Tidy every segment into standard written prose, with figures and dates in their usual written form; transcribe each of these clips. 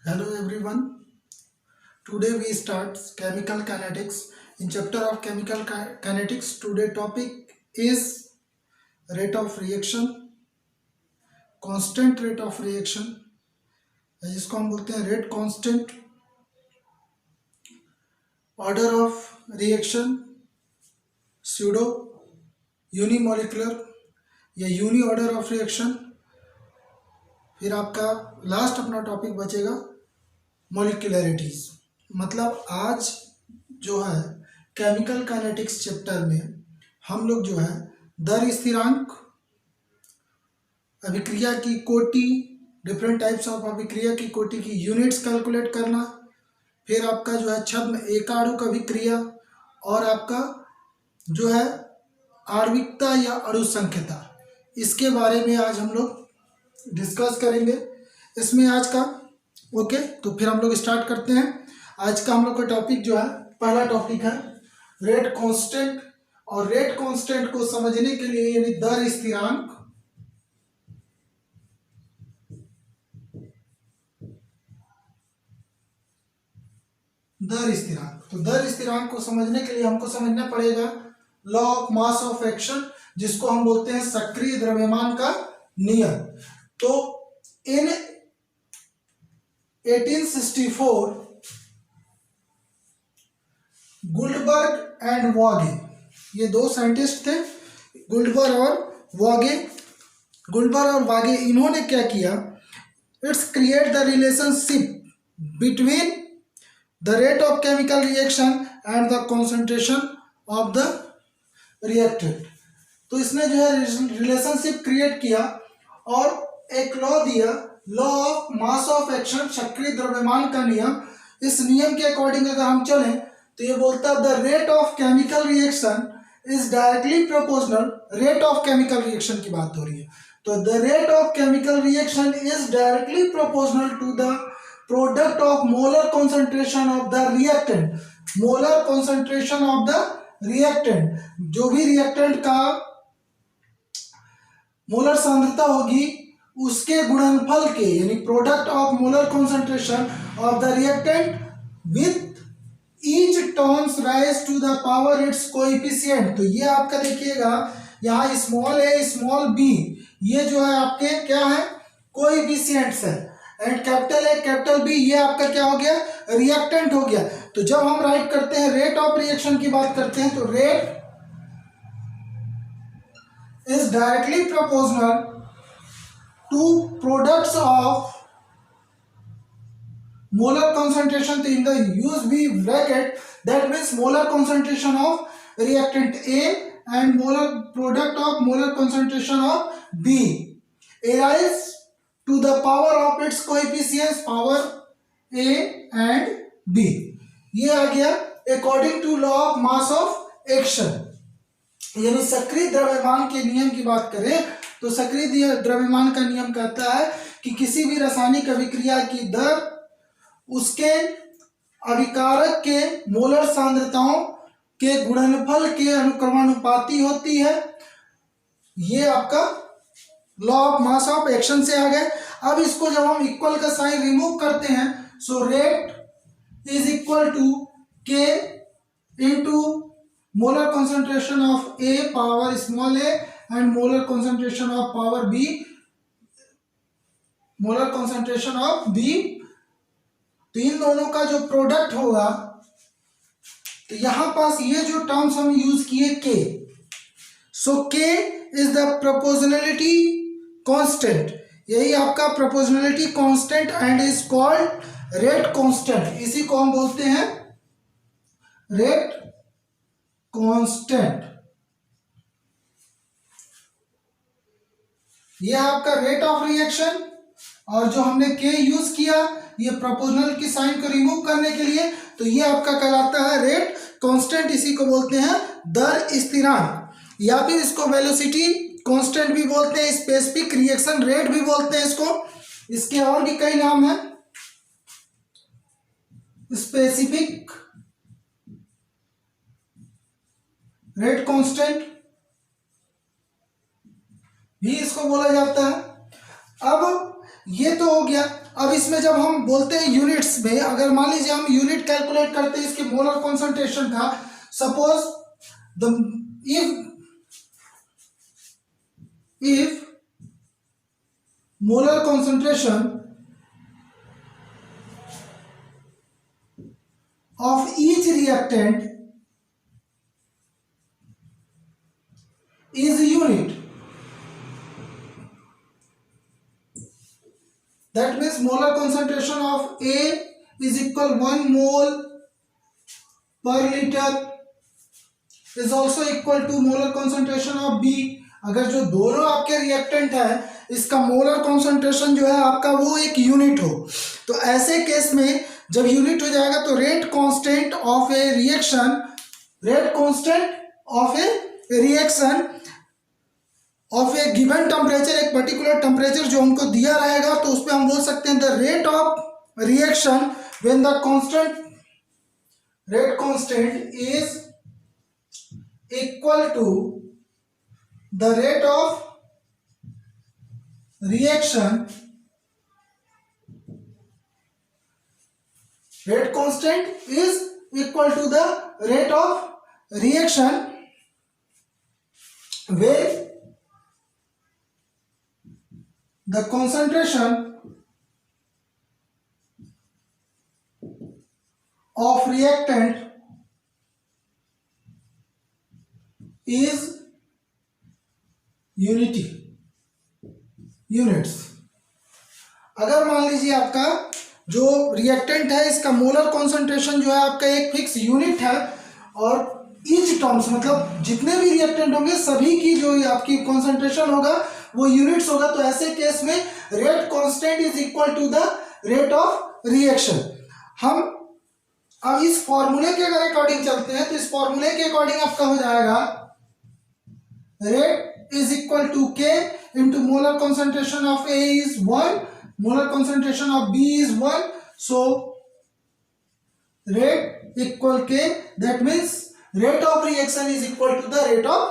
Hello everyone. Today we start chemical kinetics. In chapter of chemical kinetics, today topic is rate of reaction, constant rate of reaction, जिसको हम बोलते हैं rate constant, order of reaction, pseudo, unimolecular या uni order of reaction. फिर आपका last अपना topic बचेगा मॉलिक्यूलरिटीज। मतलब आज जो है केमिकल काइनेटिक्स चैप्टर में हम लोग जो है दर स्थिरांक, अभिक्रिया की कोटि, डिफरेंट टाइप्स ऑफ अभिक्रिया की कोटि की यूनिट्स कैलकुलेट करना, फिर आपका जो है छद्म एकाणुक अभिक्रिया और आपका जो है आणविकता या अणुसंख्यता, इसके बारे में आज हम लोग डिस्कस करेंगे इसमें आज का। ओके, तो फिर हम लोग स्टार्ट करते हैं। आज का हम लोग का टॉपिक जो है, पहला टॉपिक है रेट कांस्टेंट। और रेट कांस्टेंट को समझने के लिए यानी दर स्थिरांक, तो दर स्थिरांक को समझने के लिए हमको समझना पड़ेगा law of mass of action, जिसको हम बोलते हैं सक्रिय द्रव्यमान का नियम। तो इन 1864 गुल्डबर्ग एंड वागे, ये दो साइंटिस्ट थे, गुल्डबर्ग और वागे, इन्होंने क्या किया, it's create the relationship between the rate of chemical reaction and the concentration of the reactant. तो इसने जो है रिलेशनशिप क्रिएट किया और एक लॉ दिया, law of mass of action, सक्रिय द्रव्यमान का नियम। इस नियम के अकॉर्डिंग अगर हम चलें तो ये बोलता है the rate of chemical reaction is directly proportional, rate of chemical reaction की बात हो रही है, तो the rate of chemical reaction is directly proportional to the product of molar concentration of the reactant. Molar concentration of the reactant, जो भी reactant का molar सांद्रता होगी उसके गुणनफल के, यानी product of molar concentration of the reactant with each terms raise to the power its coefficient. तो ये आपका देखिएगा यहाँ स्मॉल ए स्मॉल बी, ये जो है आपके क्या है, कोएफिशिएंट्स है, and capital A capital B ये आपका क्या हो गया, रिएक्टेंट हो गया। तो जब हम राइट करते हैं रेट ऑफ रिएक्शन की बात करते हैं तो rate is directly proportional to products of molar concentration, तो in the use we bracket, that means molar concentration of reactant A and molar product of molar concentration of B arise to the power of its coefficients, power A and B। ये आ गया according to law of mass of action। यानी सक्रिय द्रव्यमान के नियम की बात करें तो सक्रिय द्रव्यमान का नियम कहता है कि किसी भी रासायनिक अभिक्रिया की दर उसके अभिकारक के मोलर सांद्रताओं के गुणनफल के अनुक्रमानुपाती होती है। ये आपका law of mass of action से आ गए। अब इसको जब हम इक्वल का साइन रिमूव करते हैं, so rate is equal to K into molar concentration of A power small A and molar concentration of power B, molar concentration of B. तो इन दोनों का जो प्रोडक्ट होगा, तो यहां पास ये जो टर्म्स हम यूज किए के, सो के इज द प्रोपोर्शनलिटी कांस्टेंट, यही आपका proportionality constant and is called rate constant. इसी को हम बोलते हैं रेट कांस्टेंट। ये आपका रेट ऑफ रिएक्शन, और जो हमने के यूज किया ये प्रोपोर्शनल की साइन को रिमूव करने के लिए, तो ये आपका कहलाता है रेट कांस्टेंट। इसी को बोलते हैं दर स्थिरांक, या फिर इसको वेलोसिटी कांस्टेंट भी बोलते हैं, स्पेसिफिक रिएक्शन रेट भी बोलते हैं इसको। इसके और भी कई नाम हैं, स्पेसिफिक रेट कांस्टेंट भी इसको बोला जाता है। अब ये तो हो गया। अब इसमें जब हम बोलते हैं यूनिट्स में, अगर मान लीजिए हम यूनिट कैलकुलेट करते हैं इसके मोलर कॉन्सेंट्रेशन का, suppose the if molar concentration of each reactant is a unit, that means molar concentration of A is equal 1 mole per liter is also equal to molar concentration of B। अगर जो दोनों आपके reactant है इसका molar concentration जो है आपका वो एक यूनिट हो, तो ऐसे केस में जब यूनिट हो जाएगा तो rate constant of A reaction, rate constant of A reaction of A given temperature, एक पर्टिकुलर टेम्परेचर जो हमको दिया रहेगा, तो उसमें हम बोल सकते हैं the rate of reaction when the constant rate constant is equal to the rate of reaction, rate constant is equal to the rate of reaction where the concentration of reactant is units. अगर मान लीजिए आपका जो reactant है इसका molar concentration जो है आपका एक फिक्स यूनिट है, और ईच टर्म्स मतलब जितने भी रिएक्टेंट होंगे सभी की जो आपकी कॉन्सेंट्रेशन होगा वो यूनिट्स होगा, तो ऐसे केस में rate constant is equal to the rate of reaction. हम अब इस फॉर्मूले के अगर अकॉर्डिंग चलते हैं तो इस फॉर्मूले के अकॉर्डिंग आपका हो जाएगा rate is equal to K into molar concentration of A is 1, molar concentration of B is 1, so rate equal K, that means rate of reaction is equal to the rate of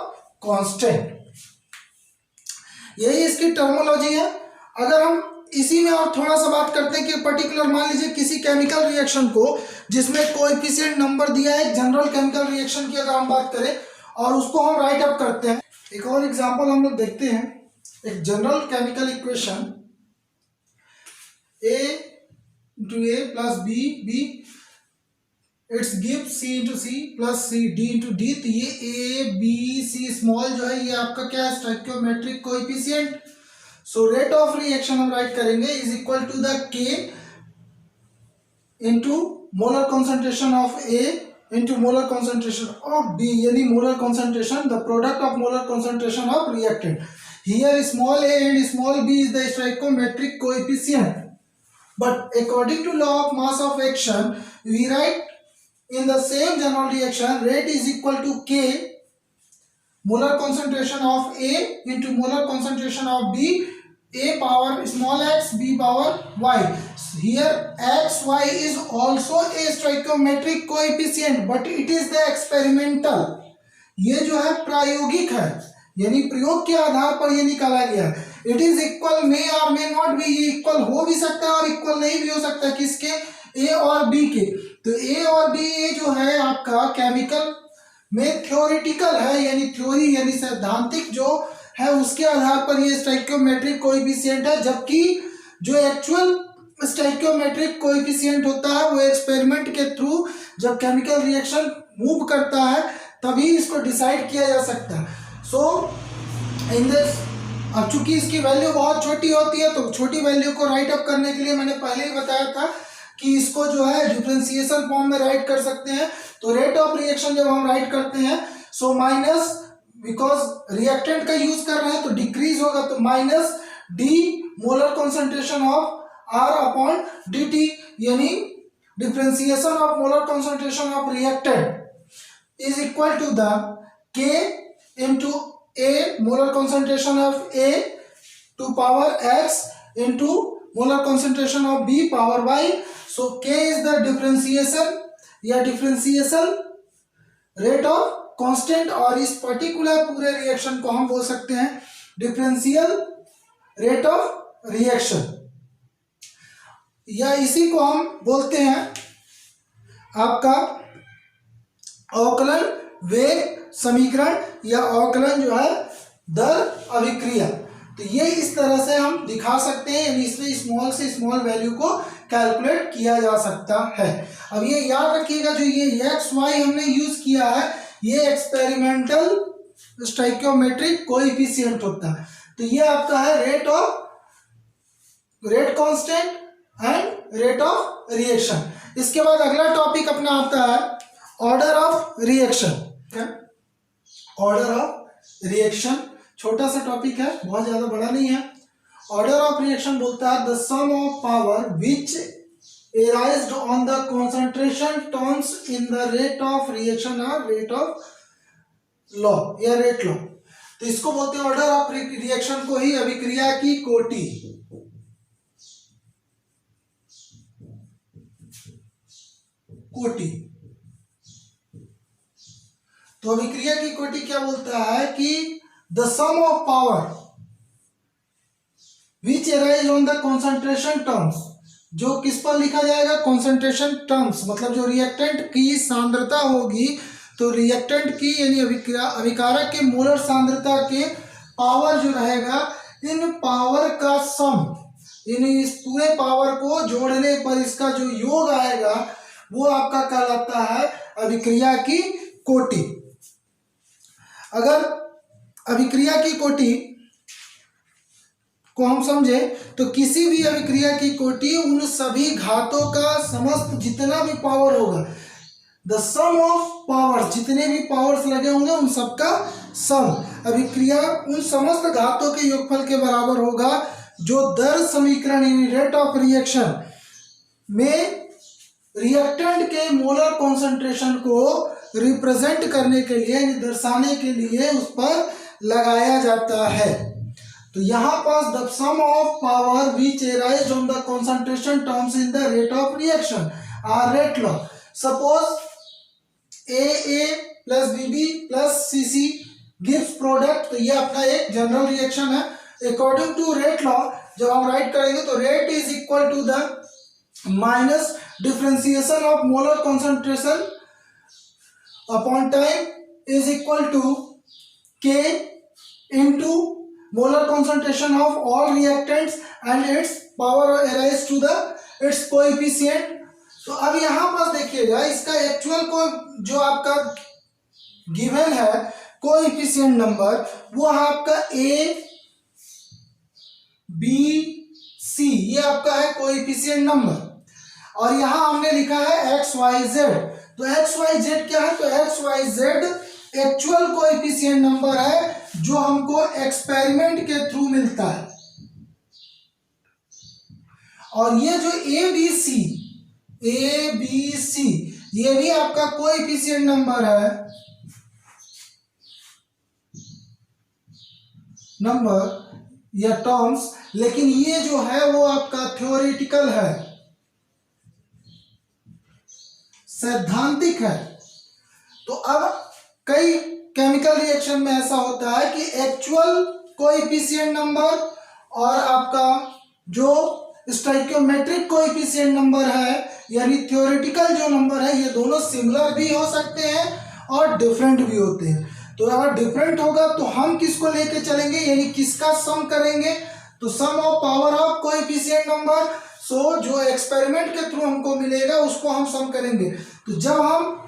constant। यही इसकी terminology है। अगर हम इसी में और थोड़ा सा बात करते हैं कि पर्टिकुलर मान लीजिए किसी केमिकल रिएक्शन को जिसमें कोएफिशिएंट नंबर दिया है, जनरल केमिकल रिएक्शन की अगर हम बात करें और उसको हम राइट अप करते हैं, एक और एग्जांपल हम लोग देखते हैं, एक general chemical equation A into A plus B it's give C into C plus C D into D। तो ये A B C स्मॉल जो है ये आपका क्या है, stoichiometric coefficient. So rate of reaction हम राइट करेंगे is equal to the K into molar concentration of A into molar concentration of B, यानी molar concentration, the product of molar concentration of reactant। Here small a and small b is the stoichiometric coefficient, but according to law of mass of action we write in the same general reaction rate is equal to K molar concentration of A into molar concentration of B, A power small x B power y। Here x y is also a stoichiometric coefficient but it is the experimental, ये जो है प्रायोगिक है, यानी प्रयोग के आधार पर ये निकाला गया। इट इज इक्वल मे और मे नॉट बी, ये इक्वल हो भी सकता है और इक्वल नहीं भी हो सकता, किसके, ए और बी के। तो ए और बी ये जो है आपका केमिकल में थ्योरेटिकल है, यानी थ्योरी यानी सैद्धांतिक जो है उसके आधार पर ये स्टोइकियोमेट्रिक कोएफिशिएंट है, जबकि जो एक्चुअल स्टोइकियोमेट्रिक कोएफिशिएंट होता है वो एक्सपेरिमेंट के थ्रू जब केमिकल रिएक्शन मूव करता है तभी इसको डिसाइड किया जा सकता है। सो इन दिस, अब चूंकि इसकी वैल्यू बहुत छोटी होती है तो छोटी वैल्यू को राइट अप करने के लिए मैंने पहले ही बताया था कि इसको जो है डिफरेंशिएशन फॉर्म में राइट कर सकते हैं। तो रेट ऑफ रिएक्शन जब हम राइट करते हैं सो माइनस, बिकॉज रिएक्टेंट का यूज कर रहे हैं तो डिक्रीज होगा, तो minus D molar concentration of R upon dt, यानी differentiation of molar concentration of reactant is equal to the K into A molar concentration of A to power x into molar concentration of B power y। So K is the differentiation या differential rate of constant, और इस particular पूरे reaction को हम बोल सकते हैं differential rate of reaction. या इसी को हम बोलते हैं आपका अवकलन वेग समीकरण या अवकलन जो है दर अभिक्रिया। तो ये इस तरह से हम दिखा सकते हैं, यानी इसमें स्मॉल से स्मॉल वैल्यू को कैलकुलेट किया जा सकता है। अब ये याद रखिएगा, जो ये एक्स वाई हमने यूज किया है ये एक्सपेरिमेंटल स्टोइकियोमेट्रिक कोएफिशिएंट होता है। तो ये आपका है rate constant and rate of reaction. इसके बाद अगला टॉपिक अपना आता है order of reaction. Order of reaction छोटा सा टॉपिक है, बहुत ज्यादा बड़ा नहीं है। ऑर्डर ऑफ रिएक्शन बोलता है the sum of power which arised on the concentration terms in the rate of reaction or rate of law या rate law। तो इसको बोलते हैं ऑर्डर ऑफ रिएक्शन को ही अभिक्रिया की कोटि। तो अभिक्रिया की कोटि क्या बोलता है कि the sum of power which arise on the concentration terms, जो किस पर लिखा जाएगा, कॉन्सेंट्रेशन टर्म्स, मतलब जो रिएक्टेंट की सांद्रता होगी, तो रिएक्टेंट की यानी अभिकारक के मोलर सांद्रता के पावर जो रहेगा, इन पावर का सम, यानी इस पूरे पावर को जोड़ने पर इसका जो योग आएगा वो आपका कहलाता है अभिक्रिया की कोटि। अगर अभिक्रिया की कोटि को हम समझे तो किसी भी अभिक्रिया की कोटि उन सभी घातों का समस्त जितना भी पावर होगा, द सम ऑफ पावर, जितने भी पावर्स लगे होंगे उन सबका सम, अभिक्रिया उन समस्त घातों के योगफल के बराबर होगा, जो दर समीकरण यानी रेट ऑफ रिएक्शन में रिएक्टेंट के मोलर कॉन्सेंट्रेशन को रिप्रेजेंट करने के लिए यानी दर्शाने के लिए उस पर लगाया जाता है। तो यहाँ पास the sum of power which arise on the concentration terms in the rate of reaction or rate law. Suppose A plus B plus C gives product, तो ये अपना एक जनरल रिएक्शन है। अकॉर्डिंग टू रेट लॉ जब हम write करेंगे तो rate is equal to the minus differentiation of molar concentration upon time is equal to K into molar concentration of all reactants and its power arise to the its coefficient। तो अब यहाँ पर देखिएगा इसका actual को जो आपका given है कोएफिशिएंट नंबर वो है आपका ए बी सी, ये आपका है कोएफिशिएंट नंबर, और यहाँ हमने लिखा है एक्स वाई जेड। तो एक्स वाई जेड क्या है, तो X Y Z actual coefficient number है जो हमको एक्सपेरिमेंट के थ्रू मिलता है। और ये जो ए बी सी ये भी आपका कोएफिशिएंट नंबर है, नंबर या टर्म्स, लेकिन ये जो है वो आपका थ्योरेटिकल है, सैद्धांतिक है। तो अब कई केमिकल रिएक्शन में ऐसा होता है कि एक्चुअल कोएफिशिएंट नंबर और आपका जो स्टोइकियोमेट्रिक कोएफिशिएंट नंबर है यानी थ्योरेटिकल जो नंबर है, ये दोनों सिमिलर भी हो सकते हैं और डिफरेंट भी होते हैं। तो अगर डिफरेंट होगा तो हम किसको लेके चलेंगे, यानी किसका सम करेंगे, तो sum of power of coefficient number. So जो एक्सपेरिमेंट के थ्रू हमको मिलेगा उसको हम सम करेंगे। तो जब हम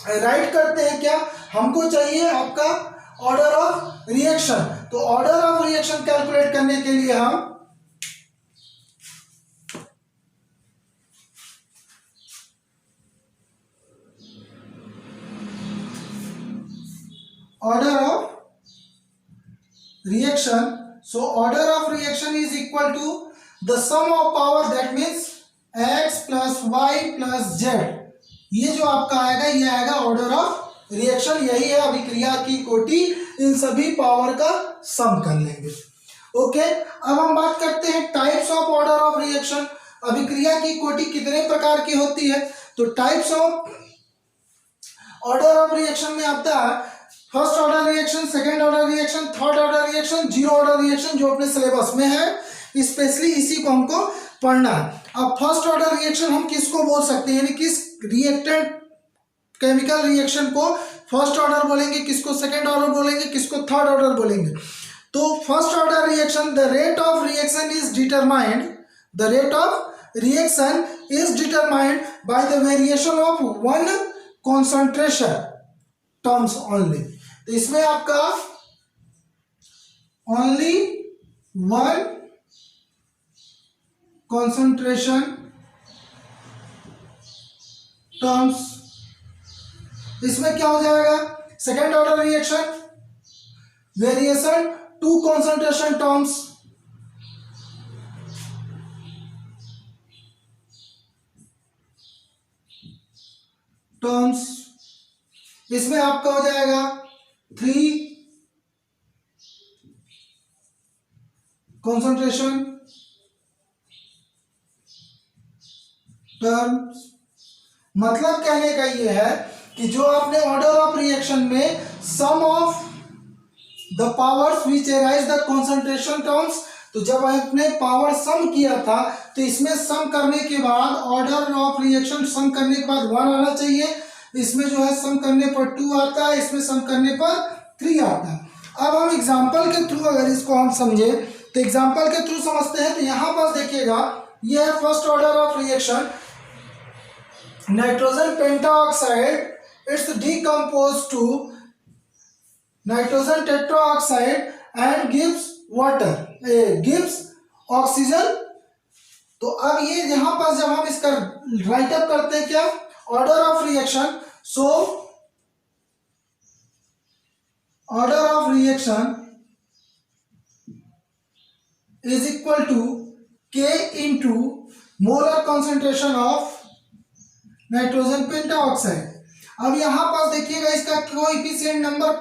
राइट करते हैं क्या, हमको चाहिए आपका ऑर्डर ऑफ रिएक्शन। तो ऑर्डर ऑफ रिएक्शन कैलकुलेट करने के लिए हम order of reaction, so order of reaction is equal to the sum of power, that means X plus Y plus Z. ये जो आपका आएगा ये आएगा ऑर्डर ऑफ रिएक्शन, यही है अभिक्रिया की कोटि, इन सभी पावर का सम कर लेंगे। ओके, अब हम बात करते हैं types of order of reaction. अभिक्रिया की कोटि कितने प्रकार की होती है, तो types of order of reaction में आता है first order reaction, second order reaction, third order reaction, zero order reaction, जो अपने सिलेबस में है। स्पेशली इसी को हमको पढ़ना है। अब फर्स्ट ऑर्डर रिएक्शन हम किसको बोल सकते हैं, यानी किस रिएक्टेंट केमिकल रिएक्शन को फर्स्ट ऑर्डर बोलेंगे, किसको सेकेंड ऑर्डर बोलेंगे, किसको थर्ड ऑर्डर बोलेंगे। तो first order reaction, the rate of reaction is determined, the rate of reaction is determined by the variation of one concentration terms only. तो इसमें आपका ओनली वन कॉन्सेंट्रेशन टर्म्स, इसमें क्या हो जाएगा, second order reaction, variation to concentration terms, इसमें आपका हो जाएगा 3 कॉन्सेंट्रेशन टर्म्स। मतलब कहने का ये है कि जो आपने ऑर्डर ऑफ रिएक्शन में sum of the powers which arise the concentration terms, तो जब आपने पावर सम किया था तो इसमें सम करने के बाद ऑर्डर ऑफ रिएक्शन सम करने के बाद 1 आना चाहिए, इसमें जो है सम करने पर 2 आता है, इसमें सम करने पर 3 आता है। अब हम एग्जांपल के थ्रू अगर इसको हम समझे तो एग्जांपल के थ्रू समझते हैं। तो यहाँ पर देखिएगा, ये है first order of reaction, nitrogen pentoxide its decompose to nitrogen tetroxide and gives water, gives oxygen. तो अब ये यहाँ पर जब हम इसका राइट अप करते हैं क्या, order of reaction, so order of reaction is equal to K into molar concentration of nitrogen pentoxide. अब यहाँ पर देखिएगा इसका कोएफिशिएंट नंबर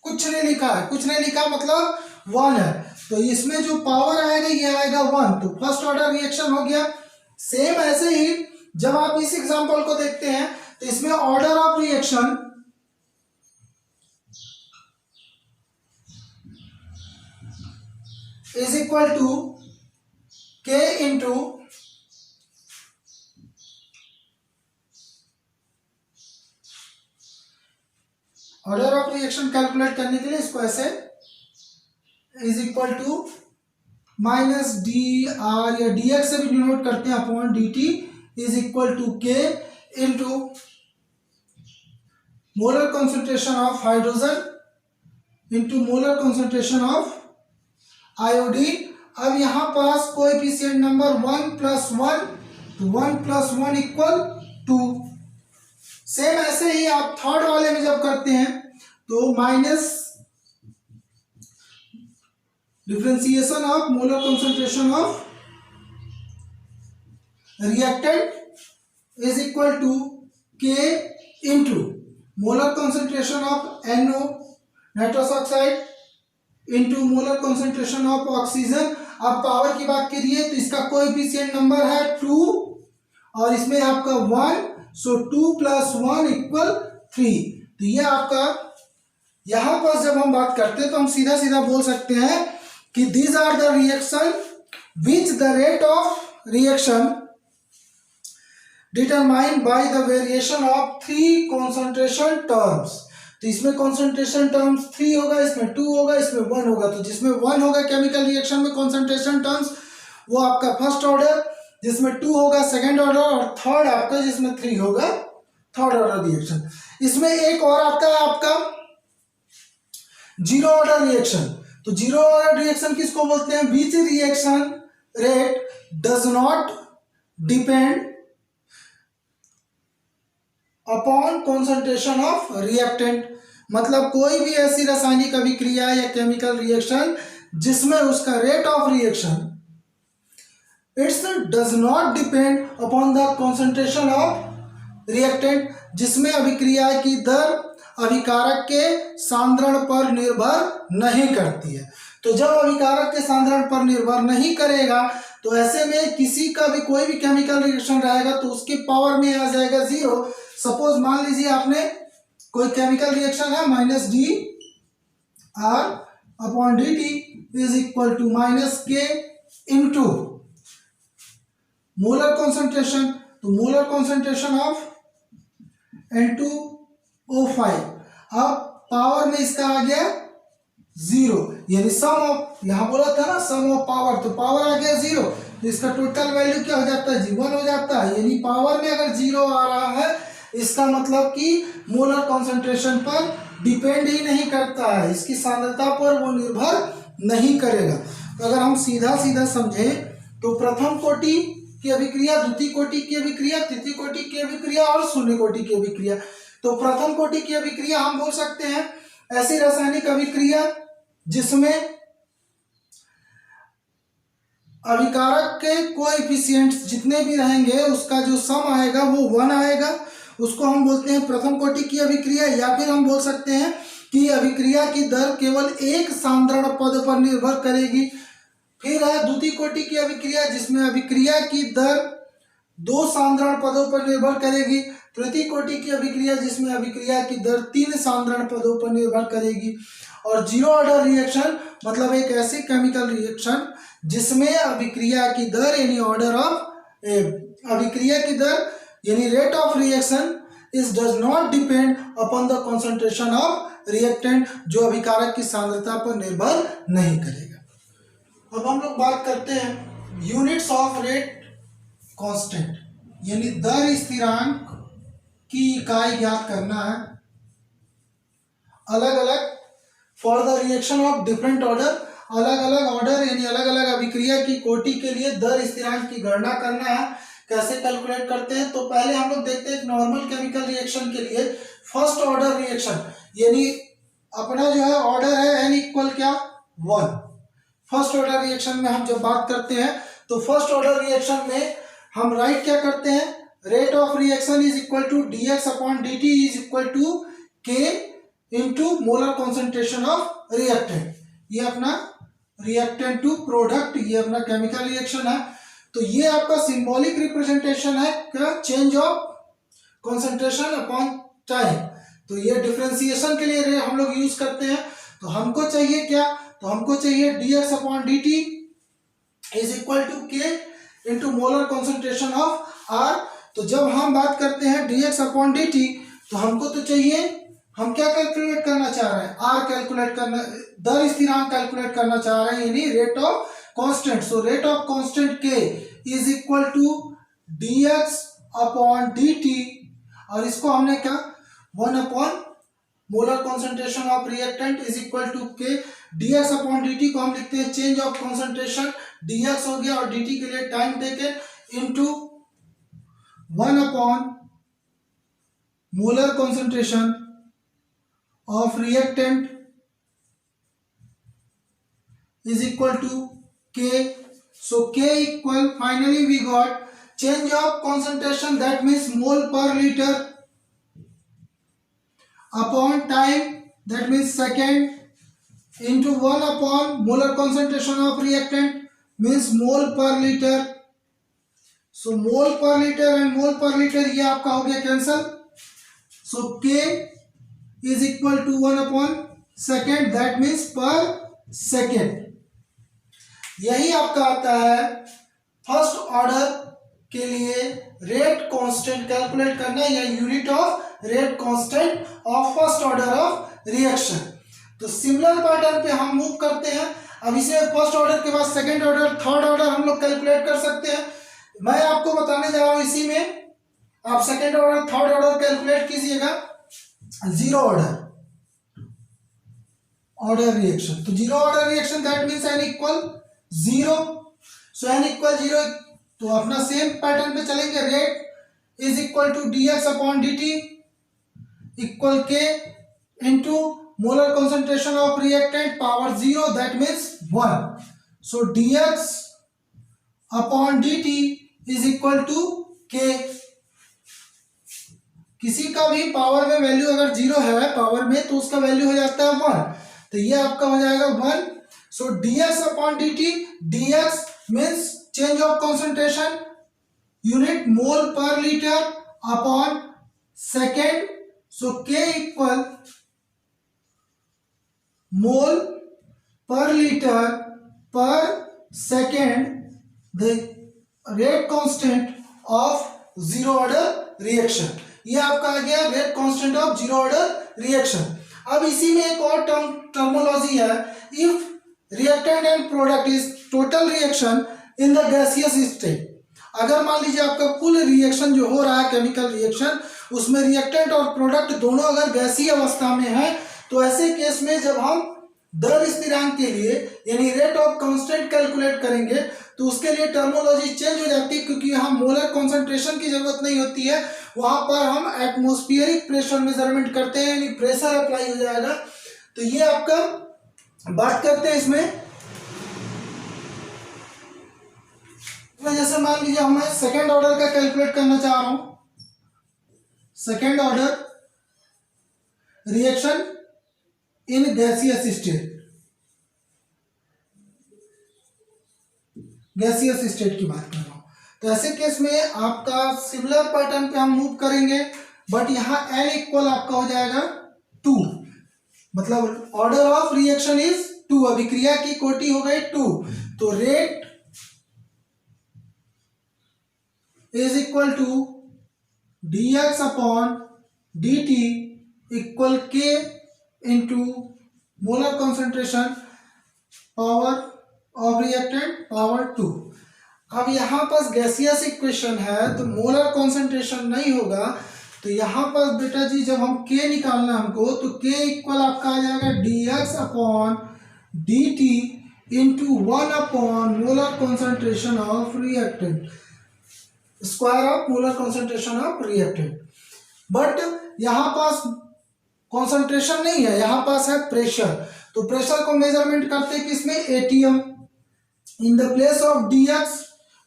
कुछ नहीं लिखा है, कुछ नहीं लिखा मतलब 1 है, तो इसमें जो पावर आएगा ये आएगा 1, तो फर्स्ट ऑर्डर रिएक्शन हो गया। सेम ऐसे ही जब आप इस एग्जांपल को देखते हैं तो इसमें order of reaction is equal to K into order of reaction calculate करने के लिए इसको ऐसे is equal to minus dr या dx से भी डिनोट करते हैं upon dt is equal to K into molar concentration of hydrogen into molar concentration of iodine. अब यहाँ पास कोएफिशिएंट नंबर 1 + 1, तो 1 + 1 इक्वल 2। सेम ऐसे ही आप थर्ड वाले में जब करते हैं तो minus differentiation of molar concentration of reactant is equal to K into molar concentration of NO nitrous oxide into molar concentration of oxygen. अब पावर की बात करिए तो इसका कोएफिशिएंट नंबर है 2 और इसमें आपका 1, सो 2 + 1 इक्वल 3। तो ये आपका यहाँ पर जब हम बात करते हैं तो हम सीधा सीधा बोल सकते हैं कि these are the reaction which the rate of reaction determined by the variation of 3 concentration terms. तो इसमें कॉन्सेंट्रेशन टर्म्स 3 होगा, इसमें 2 होगा, इसमें 1 होगा। तो जिसमें 1 होगा केमिकल रिएक्शन में कॉन्सेंट्रेशन टर्म्स वो आपका फर्स्ट ऑर्डर, जिसमें 2 होगा सेकंड ऑर्डर और थर्ड आपका जिसमें 3 होगा थर्ड ऑर्डर रिएक्शन। इसमें एक और आता है आपका जीरो ऑर्डर रिएक्शन। तो जीरो ऑर्डर रिएक्शन किसको बोलते हैं, which reaction rate does not depend upon concentration of reactant. मतलब कोई भी ऐसी रासायनिक अभिक्रिया या केमिकल रिएक्शन जिसमें उसका rate of reaction it's does not depend upon the concentration of reactant, जिसमें अभिक्रिया की दर अभिकारक के सांद्रण पर निर्भर नहीं करती है। तो जब अभिकारक के सांद्रण पर निर्भर नहीं करेगा तो ऐसे में किसी का भी कोई भी केमिकल रिएक्शन रहेगा तो उसकी पावर में आ जाएगा 0। सपोज मान लीजिए आपने कोई केमिकल रिएक्शन है -dr/dt is equal to -K into molar concentration, तो मोलर कॉन्सेंट्रेशन ऑफ N2O5, अब पावर में इसका आ गया 0, यानी सम ऑफ, यहां बोला था ना सम ऑफ पावर, तो पावर आ गया 0, तो इसका टोटल वैल्यू क्या हो जाता है, G1 हो जाता है। यानी पावर में अगर 0 आ रहा है इसका मतलब कि मोलर कॉन्सेंट्रेशन पर डिपेंड ही नहीं करता है, इसकी सांद्रता पर वो निर्भर नहीं करेगा। तो अगर हम सीधा सीधा समझें तो प्रथम कोटि की अभिक्रिया, द्वितीय कोटि की अभिक्रिया, तृतीय कोटि की अभिक्रिया और शून्य कोटि की अभिक्रिया। तो प्रथम कोटि की अभिक्रिया हम बोल सकते हैं ऐसी रासायनिक अभिक्रिया जिसमें अभिकारक के कोएफिशिएंट्स जितने भी रहेंगे उसका जो सम आएगा वो 1 आएगा, उसको हम बोलते हैं प्रथम कोटि की अभिक्रिया। या फिर हम बोल सकते हैं कि अभिक्रिया की दर केवल एक सांद्रण पद पर निर्भर करेगी। फिर है द्वितीय कोटि की अभिक्रिया जिसमें अभिक्रिया की दर 2 सांद्रण पदों पर निर्भर करेगी। तृतीय कोटि की अभिक्रिया जिसमें अभिक्रिया की दर 3 सांद्रण पदों पर निर्भर करेगी। और जीरो ऑर्डर रिएक्शन मतलब एक ऐसी केमिकल रिएक्शन जिसमें अभिक्रिया की दर यानी ऑर्डर ऑफ अभिक्रिया की दर यानी rate of reaction is does not depend upon the concentration of reactant, जो अभिकारक की सांद्रता पर निर्भर नहीं करेगा। अब हम लोग बात करते हैं यूनिट्स ऑफ रेट कांस्टेंट, यानी दर स्थिरांक की इकाई ज्ञात करना है अलग अलग for the reaction of different order, अलग अलग ऑर्डर यानी अलग अलग अभिक्रिया की कोटि के लिए दर स्थिरांक की गणना करना है। कैसे कैलकुलेट करते हैं, तो पहले हम लोग देखते हैं एक नॉर्मल केमिकल रिएक्शन के लिए फर्स्ट ऑर्डर रिएक्शन, यानी अपना जो है ऑर्डर है n इक्वल क्या 1। फर्स्ट ऑर्डर रिएक्शन में हम जब बात करते हैं तो फर्स्ट ऑर्डर रिएक्शन में हम राइट क्या करते हैं, rate of reaction is equal to dx upon dt is equal to k into molar concentration of reactant. ये अपना रिएक्टेंट टू प्रोडक्ट, ये अपना केमिकल रिएक्शन है। तो ये आपका सिंबॉलिक रिप्रेजेंटेशन है क्या, change of concentration upon time. तो ये डिफरेंशिएशन के लिए हम लोग यूज करते हैं। तो हमको चाहिए क्या, तो हमको चाहिए dx upon dt is equal to k into molar concentration of r। तो जब हम बात करते हैं dx अपॉन dt तो हमको तो चाहिए, हम क्या कैलकुलेट करना चाह रहे हैं, r कैलकुलेट करना, दर स्थिरांक कैलकुलेट करना चाह रहे हैं यानी rate of constant. So rate of constant k is equal to dx upon dt और इसको हमने क्या 1 upon molar concentration of reactant is equal to k, dx upon dt को हम लिखते हैं चेंज ऑफ कॉन्सेंट्रेशन, dx हो गया और dt के लिए time taken into 1 upon molar concentration of reactant is equal to k. So k equal, finally we got change of concentration, that means mole per liter upon time, that means second, into 1 upon molar concentration of reactant means mole per liter. So mole per liter and mole per liter ये आपका हो गया cancel. So k is equal to 1 upon second, that means per second। यही आपका आता है first order के लिए रेट कांस्टेंट कैलकुलेट करना या unit of rate constant of first order of reaction. तो सिमिलर पैटर्न पे हम मूव करते हैं। अब इसे फर्स्ट ऑर्डर के बाद सेकंड ऑर्डर, थर्ड ऑर्डर हम लोग कैलकुलेट कर सकते हैं। मैं आपको बताने जा रहा हूं इसी में, आप second order third order calculate कीजिएगा। जीरो ऑर्डर रिएक्शन, तो zero order reaction that means n equal 0। So n equal 0, तो अपना सेम पैटर्न पे चलेंगे। Rate is equal to dx upon dt equal k into molar concentration of reactant power 0 that means 1। So dx upon dt is equal to k। किसी का भी power में value अगर 0 है पावर में तो उसका वैल्यू हो जाता है 1, तो ये आपका हो जाएगा 1। So dx upon dt, dx means change of concentration unit mole पर लीटर अपॉन सेकेंड। सो k इक्वल मोल पर लीटर पर second. Rate constant of zero order reaction. ये आपका आ गया rate constant of zero order reaction. अब इसी में एक और टर्मोलॉजी है, if reactant and product is total reaction in the gaseous state. अगर मान लीजिए आपका कुल रिएक्शन जो हो रहा है केमिकल रिएक्शन, उसमें रिएक्टेंट और प्रोडक्ट दोनों अगर गैसीय अवस्था में है, तो ऐसे केस में जब हम दर स्थिरांक के लिए यानी रेट ऑफ कांस्टेंट कैलकुलेट करेंगे तो उसके लिए टर्मोलॉजी चेंज हो जाती है, क्योंकि यहाँ मोलर कॉन्सेंट्रेशन की जरूरत नहीं होती है, वहां पर हम एटमॉस्फेरिक प्रेशर मेजरमेंट करते हैं यानी प्रेशर अप्लाई हो जाएगा। तो ये आपका बात करते हैं इसमें। जैसे मान लीजिए मैं सेकेंड ऑर्डर का कैलकुलेट करना चाह रहा हूं, second order reaction in gaseous state, gaseous state की बात कर रहा हूं। तो ऐसे केस में आपका सिमिलर पैटर्न पे हम मूव करेंगे, बट यहां n इक्वल आपका हो जाएगा 2, मतलब ऑर्डर ऑफ रिएक्शन इज 2, अभिक्रिया की कोटि हो गई 2, तो rate is equal to dx upon dt equal k into molar concentration power of reactant power 2। अब यहाँ पर गैसियस इक्वेशन है तो मोलर कॉन्सेंट्रेशन नहीं होगा, तो यहाँ पर बेटा जी जब हम k निकालना हमको तो k इक्वल आपका आ जाएगा dx upon dt into 1 upon molar concentration of reactant, square of molar concentration of reactant. But यहाँ पास कॉन्सेंट्रेशन नहीं है, यहाँ पास है प्रेशर, तो प्रेशर को मेजरमेंट करते हैं किसमें, ATM. In the place of dx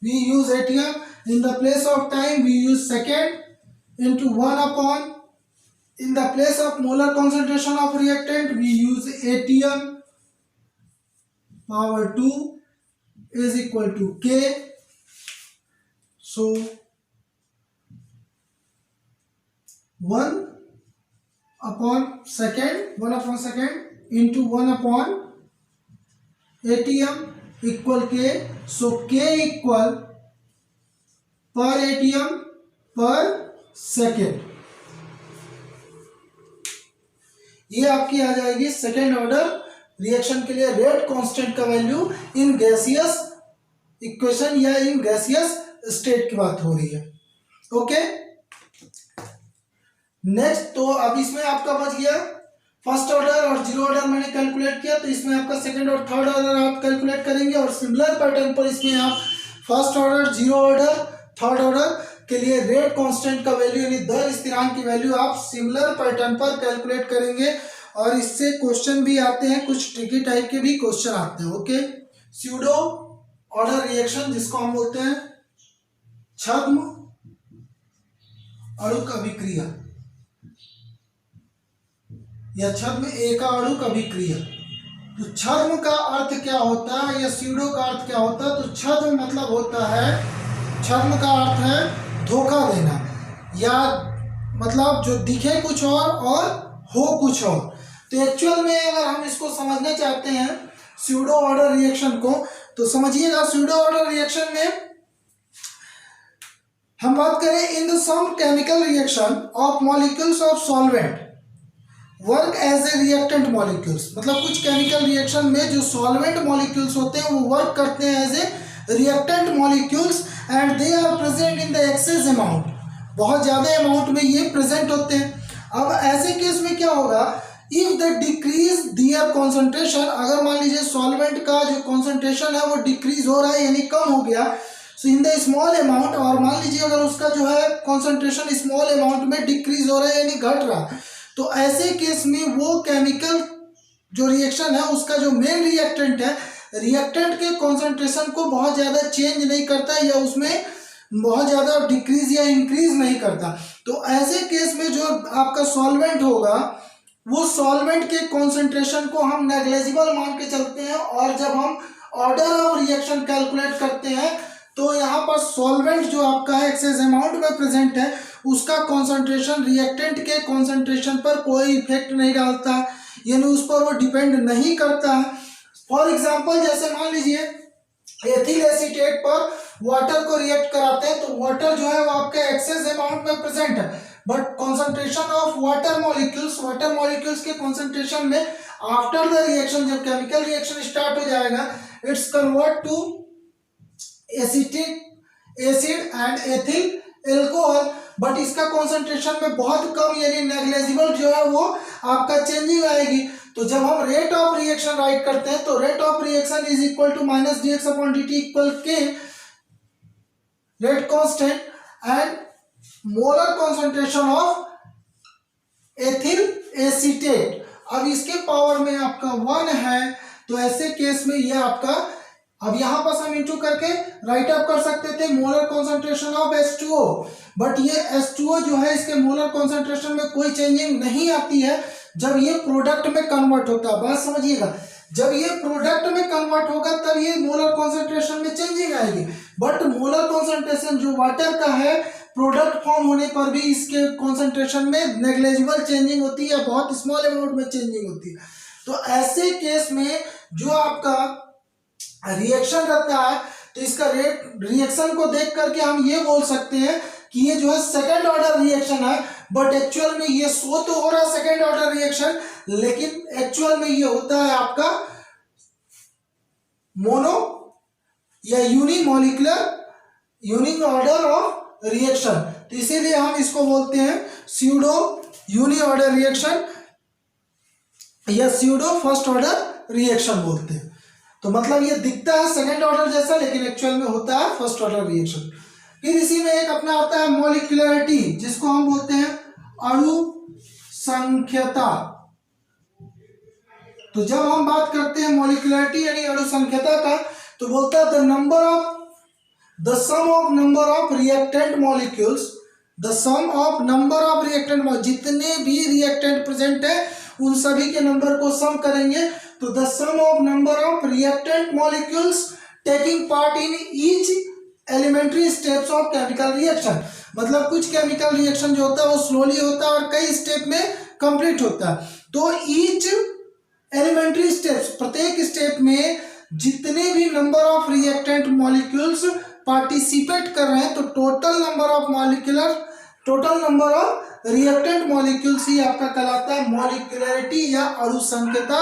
we use ATM, in the place of time we use second into 1 upon, in the place of molar concentration of reactant we use ATM power 2 is equal to k। So 1 upon second into 1 upon ATM equal K, so k equal per ATM per second. ये आपकी आ जाएगी second order reaction के लिए rate constant का value in gaseous equation या in gaseous state की बात हो रही है। ओके, नेक्स्ट, तो अब इसमें आपका बच गया फर्स्ट ऑर्डर और जीरो ऑर्डर मैंने कैलकुलेट किया, तो इसमें आपका सेकंड और थर्ड ऑर्डर आप कैलकुलेट करेंगे, और सिमिलर पैटर्न पर इसमें आप first order, zero order, third order के लिए रेट कांस्टेंट का वैल्यू यानी दर स्थिरांक की वैल्यू आप सिमिलर पैटर्न पर कैलकुलेट करेंगे। और इससे क्वेश्चन भी आते हैं, कुछ ट्रिकी टाइप के भी क्वेश्चन आते हैं। ओके, स्यूडो ऑर्डर रिएक्शन जिसको हम बोलते हैं छद्म अणुक अभिक्रिया या छद्म एका अणुक अभिक्रिया। तो छद्म का अर्थ क्या होता है या स्यूडो का अर्थ क्या होता है, तो छद्म मतलब होता है, छद्म का अर्थ है धोखा देना, या मतलब जो दिखे कुछ और हो कुछ और। तो एक्चुअल में अगर हम इसको समझना चाहते हैं स्यूडो ऑर्डर रिएक्शन को, तो समझिएगा स्यूडो ऑर्डर रिएक्शन में हम बात करें in the sum chemical reaction of molecules of solvent work as a reactant molecules, मतलब कुछ केमिकल रिएक्शन में जो सॉल्वेंट मॉलिक्यूल्स होते हैं वो वर्क करते हैं as a reactant molecules and they are present in the excess amount, बहुत ज़्यादा अमाउंट में ये प्रेजेंट होते हैं। अब ऐसे केस में क्या होगा, if the decrease their concentration, अगर मान लीजिए सॉल्वेंट का जो कॉन्सेंट्रेशन है वो डिक्रीज हो रहा है यानी कम हो गया, सो इन द स्मॉल अमाउंट, और मान लीजिए अगर उसका जो है कॉन्सेंट्रेशन स्मॉल अमाउंट में डिक्रीज हो रहा है यानी घट रहा, तो ऐसे केस में वो केमिकल जो रिएक्शन है उसका जो मेन रिएक्टेंट है, रिएक्टेंट के कॉन्सेंट्रेशन को बहुत ज़्यादा चेंज नहीं करता या उसमें बहुत ज़्यादा डिक्रीज या इंक्रीज नहीं करता। तो ऐसे केस में जो आपका सॉल्वेंट होगा वो सॉल्वेंट के कॉन्सेंट्रेशन को हम नेग्लेजिबल मान के चलते हैं, और जब हम ऑर्डर ऑफ रिएक्शन कैलकुलेट करते हैं तो यहाँ पर सॉल्वेंट जो आपका है एक्सेस अमाउंट में प्रेजेंट है उसका कॉन्सेंट्रेशन रिएक्टेंट के कॉन्सेंट्रेशन पर कोई इफेक्ट नहीं डालता, यानी उस पर वो डिपेंड नहीं करता है। फॉर एग्जांपल जैसे मान लीजिए एथिल एसीटेट पर वाटर को रिएक्ट कराते हैं तो वाटर जो है वो आपके एक्सेस अमाउंट में प्रेजेंट है, but concentration of water molecules के कॉन्सेंट्रेशन में आफ्टर द रिएक्शन, जब केमिकल रिएक्शन स्टार्ट हो जाएगा, its convert to acetic acid and ethyl alcohol, but इसका कॉन्सेंट्रेशन में बहुत कम यानी नेग्लेजिबल जो है वो आपका चेंजिंग आएगी। तो जब हम रेट ऑफ रिएक्शन राइट करते हैं तो rate of reaction is equal to minus D X upon D T equal K rate constant and molar concentration of ethyl acetate. अब इसके पावर में आपका 1 है, तो ऐसे केस में ये आपका, अब यहां पर हम इंटू करके राइट अप कर सकते थे molar concentration of H2O, but ये H2O जो है इसके मोलर कॉन्सेंट्रेशन में कोई चेंजिंग नहीं आती है जब ये प्रोडक्ट में कन्वर्ट होता है। बात समझिएगा, जब ये प्रोडक्ट में कन्वर्ट होगा तब ये मोलर कॉन्सेंट्रेशन में चेंजिंग आएगी, बट मोलर कॉन्सेंट्रेशन जो वाटर का है प्रोडक्ट फॉर्म होने पर भी इसके कॉन्सेंट्रेशन में नेग्लेजिबल चेंजिंग होती है, बहुत स्मॉल अमाउंट में चेंजिंग होती है। तो ऐसे केस में जो आपका रिएक्शन रहता है तो इसका रेट रिएक्शन को देख करके हम ये बोल सकते हैं कि ये जो है सेकंड ऑर्डर रिएक्शन है, बट एक्चुअल में ये शो तो हो रहा है सेकंड ऑर्डर रिएक्शन, लेकिन एक्चुअल में ये होता है आपका मोनो या यूनिक ऑर्डर ऑफ रिएक्शन। तो इसीलिए हम इसको बोलते हैं स्यूडो यूनि ऑर्डर रिएक्शन या स्यूडो फर्स्ट ऑर्डर रिएक्शन बोलते हैं। तो मतलब ये दिखता है सेकंड ऑर्डर जैसा, लेकिन एक्चुअल में होता है फर्स्ट ऑर्डर रिएक्शन। फिर इसी में एक अपना आता है मॉलिक्यूलरिटी, जिसको हम बोलते हैं अणु संख्यता। तो जब हम बात करते हैं मॉलिक्यूलरिटी यानी अणु संख्यता का, तो बोलता है the sum of number of reactant molecules, जितने भी रिएक्टेंट प्रेजेंट है उन सभी के नंबर को सम करेंगे तो the sum of number of reactant molecules taking part in each elementary steps of chemical reaction. मतलब कुछ केमिकल रिएक्शन जो होता है वो स्लोली होता है और कई स्टेप में कंप्लीट होता है। तो ईच एलिमेंट्री स्टेप्स, प्रत्येक स्टेप में जितने भी number of reactant molecules participate कर रहे हैं तो total number of reactant molecules ही आपका कहलाता है मॉलिक्यूलरिटी या अणु संख्यता।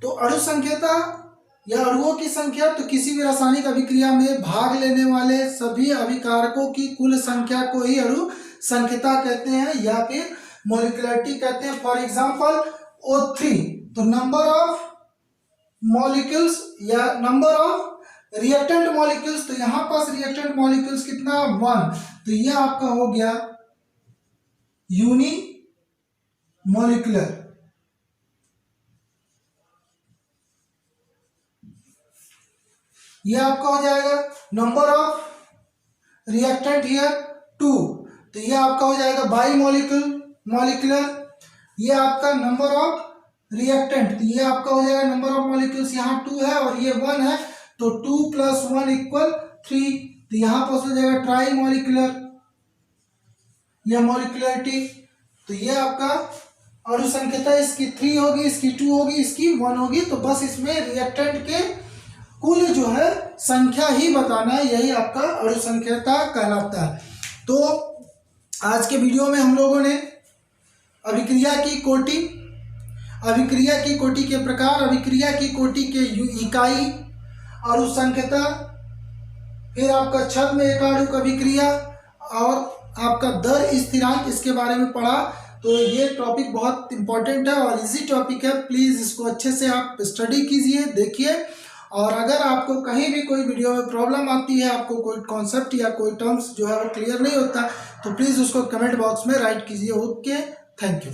तो अणु संख्यता या अणुओं की संख्या तो किसी भी रासायनिक अभिक्रिया में भाग लेने वाले सभी अभिकारकों की कुल संख्या को ही अणु संख्यता कहते हैं या फिर मॉलिक्यूलरिटी कहते हैं। फॉर एग्जांपल O3, तो नंबर ऑफ मॉलिक्यूल्स या नंबर ऑफ रिएक्टेंट मॉलिक्यूल्स, तो यहां पास रिएक्टेंट मॉलिक्यूल्स कितना 1, तो यह आपका हो गया यूनि मॉलिक्यूलर। यह आपका हो जाएगा नंबर ऑफ रिएक्टेंट हियर 2, तो यह आपका हो जाएगा बाई मॉलिक्यूलर। यह आपका नंबर ऑफ रिएक्टेंट, तो यह आपका हो जाएगा नंबर ऑफ मॉलिक्यूल्स, यहाँ 2 है और ये 1 है, तो 2 + 1 = 3, तो यहाँ पर हो जाएगा ट्राई मॉलिक्यूलर या मॉलिक्यूलरिटी। तो ये आपका अणु संख्यता इसकी 3 होगी, इसकी 2 होगी, इसकी 1 होगी। तो बस इसमें रिएक्टेंट के कुल जो है संख्या ही बताना है, यही आपका अणु संख्यता कहलाता है। तो आज के वीडियो में हम लोगों ने अभिक्रिया की कोटि के प्रकार, अभिक्रिया की कोटि के इकाई, अणु संख्यता, फिर आपका छद्म एकाणुक अभिक्रिया और आपका दर स्थिरांक, इसके बारे में पढ़ा। तो ये टॉपिक बहुत इंपॉर्टेंट है और इजी टॉपिक है, प्लीज़ इसको अच्छे से आप स्टडी कीजिए, देखिए। और अगर आपको कहीं भी कोई वीडियो में प्रॉब्लम आती है, आपको कोई कॉन्सेप्ट या कोई टर्म्स जो है वो क्लियर नहीं होता, तो प्लीज़ उसको कमेंट बॉक्स में राइट कीजिए। Okay, thank you.